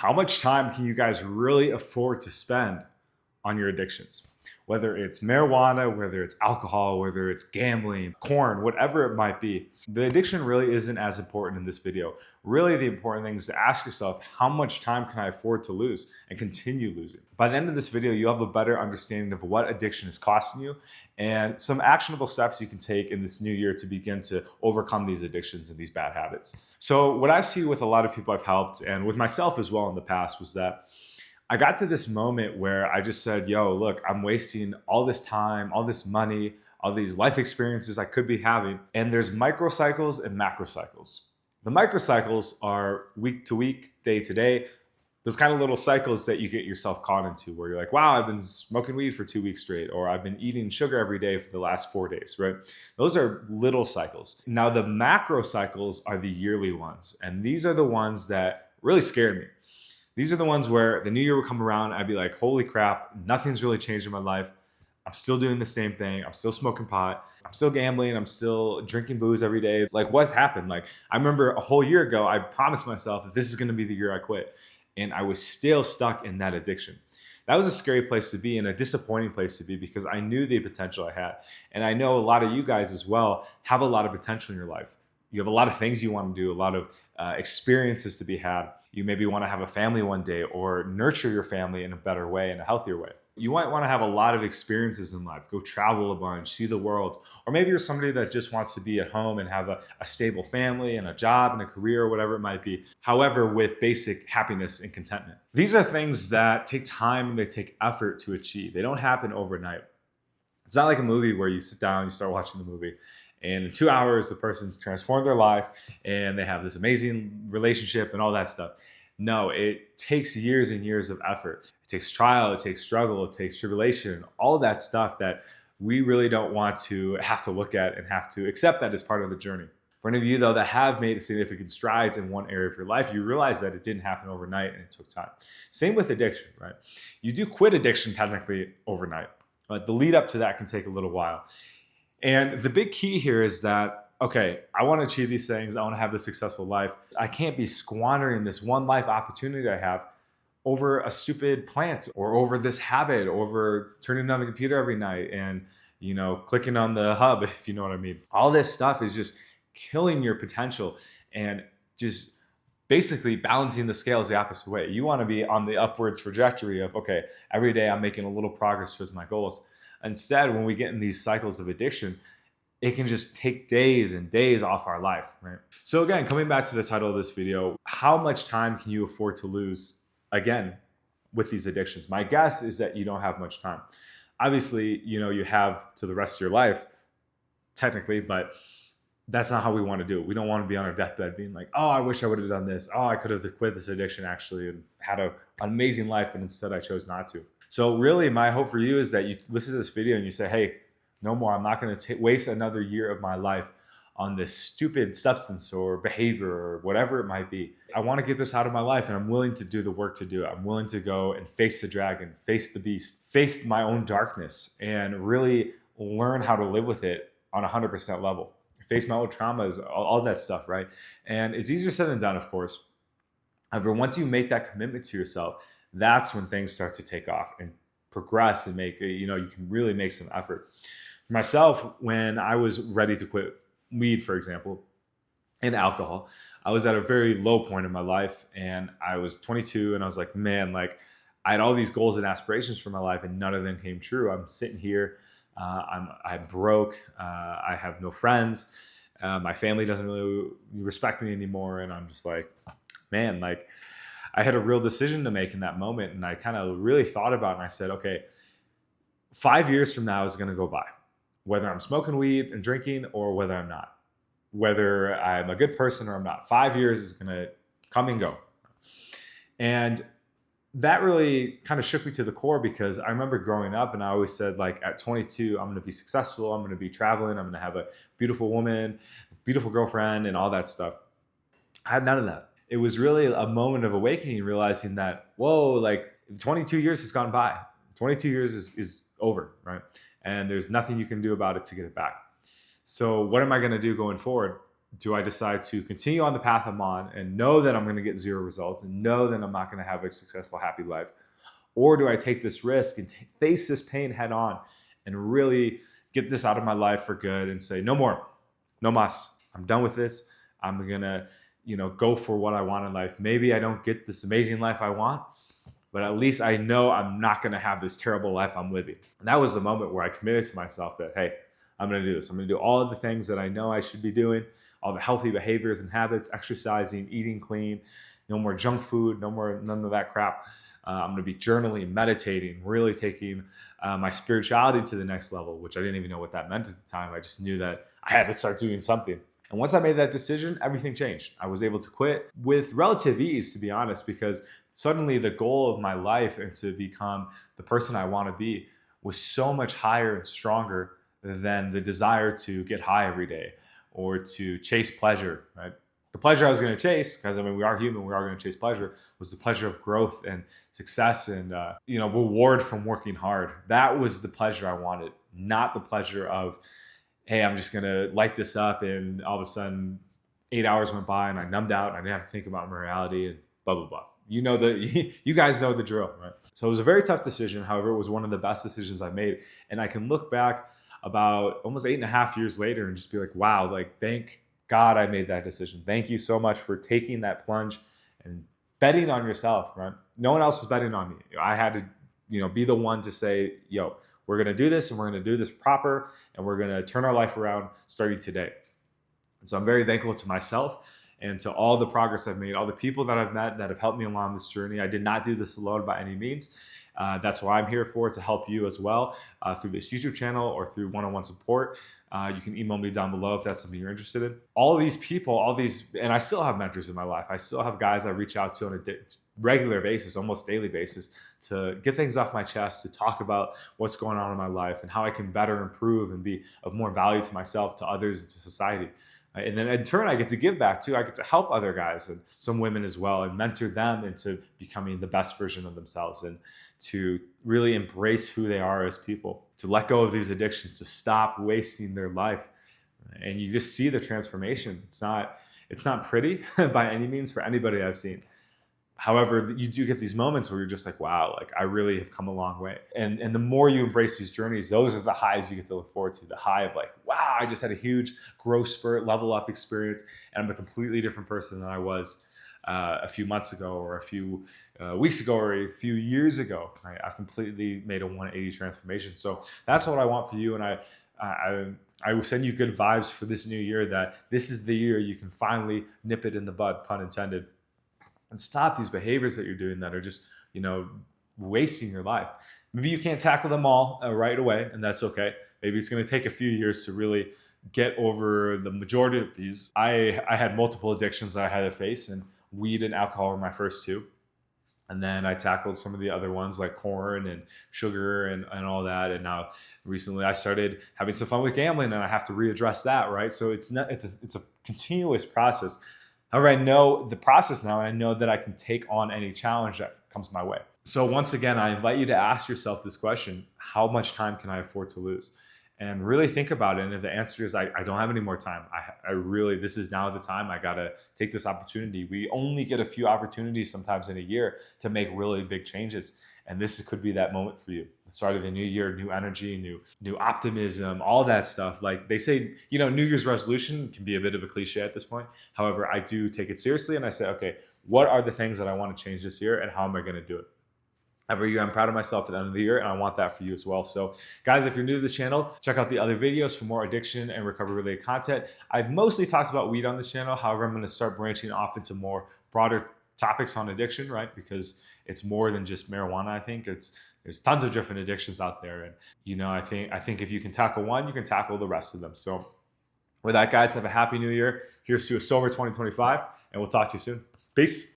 How much time can you guys really afford to spend on your addictions? Whether it's marijuana, whether it's alcohol, whether it's gambling, corn, whatever it might be. The addiction really isn't as important in this video. Really, the important thing is to ask yourself, how much time can I afford to lose and continue losing? By the end of this video, you'll have a better understanding of what addiction is costing you and some actionable steps you can take in this new year to begin to overcome these addictions and these bad habits. So what I see with a lot of people I've helped, and with myself as well in the past, was that I got to this moment where I just said, yo, look, I'm wasting all this time, all this money, all these life experiences I could be having. And there's microcycles and macrocycles. The microcycles are week to week, day to day. Those kind of little cycles that you get yourself caught into where you're like, wow, I've been smoking weed for 2 weeks straight, or I've been eating sugar every day for the last 4 days, right? Those are little cycles. Now, the macro cycles are the yearly ones. And these are the ones that really scared me. These are the ones where the new year would come around. I'd be like, holy crap, nothing's really changed in my life. I'm still doing the same thing. I'm still smoking pot. I'm still gambling. I'm still drinking booze every day. Like, what's happened? Like, I remember a whole year ago, I promised myself that this is going to be the year I quit. And I was still stuck in that addiction. That was a scary place to be and a disappointing place to be because I knew the potential I had. And I know a lot of you guys as well have a lot of potential in your life. You have a lot of things you want to do, a lot of experiences to be had. You maybe want to have a family one day or nurture your family in a better way, in a healthier way. You might want to have a lot of experiences in life, go travel a bunch, see the world. Or maybe you're somebody that just wants to be at home and have a stable family and a job and a career, or whatever it might be. However, with basic happiness and contentment. These are things that take time and they take effort to achieve. They don't happen overnight. It's not like a movie where you sit down, you start watching the movie, and in 2 hours, the person's transformed their life and they have this amazing relationship and all that stuff. No, it takes years and years of effort. It takes trial, it takes struggle, it takes tribulation, all that stuff that we really don't want to have to look at and have to accept that as part of the journey. For any of you, though, that have made significant strides in one area of your life, you realize that it didn't happen overnight and it took time. Same with addiction, right? You do quit addiction technically overnight, but the lead up to that can take a little while. And the big key here is that, okay, I want to achieve these things. I want to have this successful life. I can't be squandering this one life opportunity I have over a stupid plant or over this habit, over turning on the computer every night and, clicking on the hub, if you know what I mean. All this stuff is just killing your potential and just basically balancing the scales the opposite way. You want to be on the upward trajectory of, okay, every day I'm making a little progress towards my goals. Instead, when we get in these cycles of addiction, it can just take days and days off our life, right? So again, coming back to the title of this video, how much time can you afford to lose, again, with these addictions? My guess is that you don't have much time. Obviously, you have to the rest of your life, technically, but that's not how we want to do it. We don't want to be on our deathbed being like, oh, I wish I would have done this. Oh, I could have quit this addiction actually and had an amazing life, but instead I chose not to. So really, my hope for you is that you listen to this video and you say, hey, no more. I'm not going to waste another year of my life on this stupid substance or behavior or whatever it might be. I want to get this out of my life and I'm willing to do the work to do it. I'm willing to go and face the dragon, face the beast, face my own darkness and really learn how to live with it on 100% level. Face my own traumas, all that stuff, right? And it's easier said than done, of course. However, once you make that commitment to yourself, that's when things start to take off and progress and make, you can really make some effort. For myself, when I was ready to quit weed, for example, and alcohol, I was at a very low point in my life and I was 22 and I was like, man, I had all these goals and aspirations for my life and none of them came true. I'm sitting here, I'm broke, I have no friends, my family doesn't really respect me anymore. And I'm just like, man, I had a real decision to make in that moment. And I kind of really thought about it and I said, okay, 5 years from now is going to go by, whether I'm smoking weed and drinking or whether I'm not, whether I'm a good person or I'm not. 5 years is going to come and go. And that really kind of shook me to the core because I remember growing up and I always said at 22, I'm going to be successful. I'm going to be traveling. I'm going to have a beautiful woman, beautiful girlfriend and all that stuff. I had none of that. It was really a moment of awakening, realizing that, whoa, 22 years has gone by. 22 years is over, right? And there's nothing you can do about it to get it back. So what am I going to do going forward? do I decide to continue on the path I'm on and know that I'm going to get zero results and know that I'm not going to have a successful, happy life? Or do I take this risk and face this pain head on and really get this out of my life for good and say, no more, no mas. I'm done with this. I'm going to, go for what I want in life. Maybe I don't get this amazing life I want, but at least I know I'm not going to have this terrible life I'm living. And that was the moment where I committed to myself that, hey, I'm going to do this. I'm going to do all of the things that I know I should be doing, all the healthy behaviors and habits, exercising, eating clean, no more junk food, none of that crap. I'm going to be journaling, meditating, really taking my spirituality to the next level, which I didn't even know what that meant at the time. I just knew that I had to start doing something. And once I made that decision, everything changed. I was able to quit with relative ease, to be honest, because suddenly the goal of my life and to become the person I want to be was so much higher and stronger than the desire to get high every day or to chase pleasure, right? The pleasure I was going to chase, because we are human, we are going to chase pleasure, was the pleasure of growth and success and reward from working hard. That was the pleasure I wanted, not the pleasure of, hey, I'm just going to light this up and all of a sudden 8 hours went by and I numbed out and I didn't have to think about my reality and blah, blah, blah. You guys know the drill, right? So it was a very tough decision. However, it was one of the best decisions I made. And I can look back about almost 8.5 years later and just be like, wow, thank God I made that decision. Thank you so much for taking that plunge and betting on yourself, right? No one else was betting on me. I had to, be the one to say, yo, we're going to do this and we're going to do this proper and we're going to turn our life around starting today. And so I'm very thankful to myself and to all the progress I've made, all the people that I've met that have helped me along this journey. I did not do this alone by any means. That's why I'm here for, to help you as well through this YouTube channel or through one-on-one support. You can email me down below if that's something you're interested in. All of these people, and I still have mentors in my life. I still have guys I reach out to on a regular basis, almost daily basis, to get things off my chest, to talk about what's going on in my life and how I can better improve and be of more value to myself, to others, and to society. And then in turn, I get to give back too. I get to help other guys and some women as well and mentor them into becoming the best version of themselves and to really embrace who they are as people, to let go of these addictions, to stop wasting their life. And you just see the transformation. It's not pretty by any means for anybody I've seen. However, you do get these moments where you're just like, wow, I really have come a long way. And the more you embrace these journeys, those are the highs you get to look forward to. The high of wow, I just had a huge growth spurt, level up experience, and I'm a completely different person than I was a few months ago or a few weeks ago or a few years ago. Right? I've completely made a 180 transformation. So that's what I want for you. And I will send you good vibes for this new year, that this is the year you can finally nip it in the bud, pun intended, and stop these behaviors that you're doing that are just, wasting your life. Maybe you can't tackle them all right away, and that's okay. Maybe it's going to take a few years to really get over the majority of these. I had multiple addictions that I had to face, and weed and alcohol were my first two. And then I tackled some of the other ones like corn and sugar and all that. And now recently I started having some fun with gambling, and I have to readdress that, right? So it's a continuous process. However, I know the process now, and I know that I can take on any challenge that comes my way. So once again, I invite you to ask yourself this question: how much time can I afford to lose? And really think about it. And if the answer is I don't have any more time, I really, this is now the time. I got to take this opportunity. We only get a few opportunities sometimes in a year to make really big changes. And this could be that moment for you. The start of the new year, new energy, new optimism, all that stuff. Like they say, New Year's resolution can be a bit of a cliche at this point. However, I do take it seriously and I say, okay, what are the things that I want to change this year and how am I going to do it? Every year, I'm proud of myself at the end of the year, and I want that for you as well. So guys, if you're new to this channel, check out the other videos for more addiction and recovery related content. I've mostly talked about weed on this channel. However, I'm going to start branching off into more broader topics on addiction, right? Because it's more than just marijuana. I think there's tons of different addictions out there. And, I think if you can tackle one, you can tackle the rest of them. So with that, guys, have a happy new year. Here's to a sober 2025, and we'll talk to you soon. Peace.